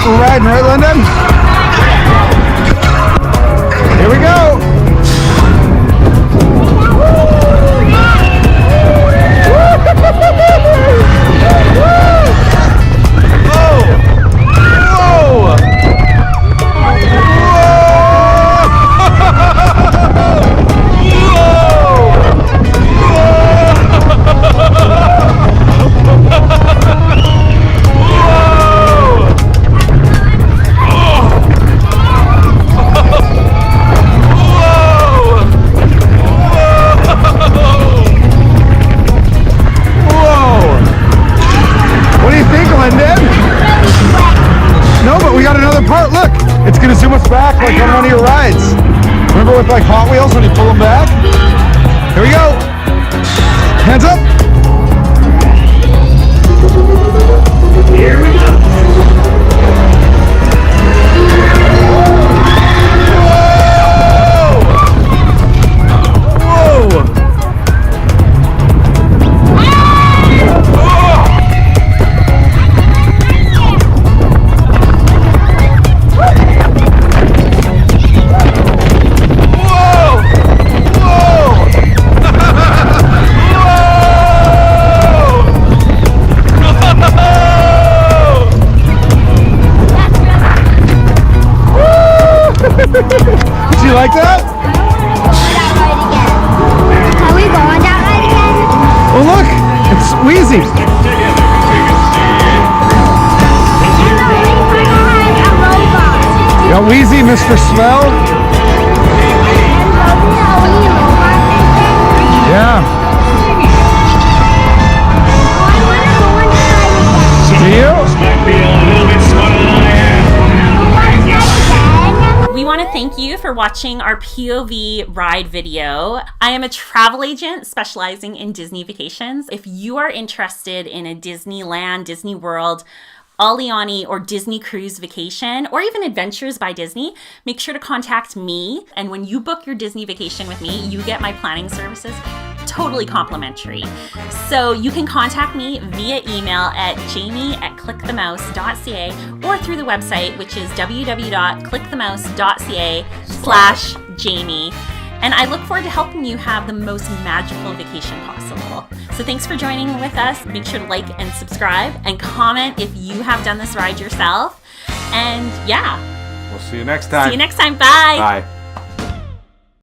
we're riding, right, Linden? Here we go. Look, it's going to zoom us back like on one of your rides. Remember with like Hot Wheels when you pull them back? Here we go. Hands up. Here we go. Did you like that? Can we go on that ride again? Oh look, it's Wheezy. You got Wheezy, Mr. Smell. Yeah. Do you? We want to thank you for watching our POV ride video. I am a travel agent specializing in Disney vacations. If you are interested in a Disneyland, Disney World, Aliani, or Disney Cruise vacation, or even Adventures by Disney, make sure to contact me. And when you book your Disney vacation with me, you get my planning services totally complimentary. So you can contact me via email at jamie@clickthemouse.ca or through the website, which is www.clickthemouse.ca/Jamie. And I look forward to helping you have the most magical vacation possible. So thanks for joining with us. Make sure to like and subscribe and comment if you have done this ride yourself. And yeah. We'll see you next time. See you next time. Bye. Bye.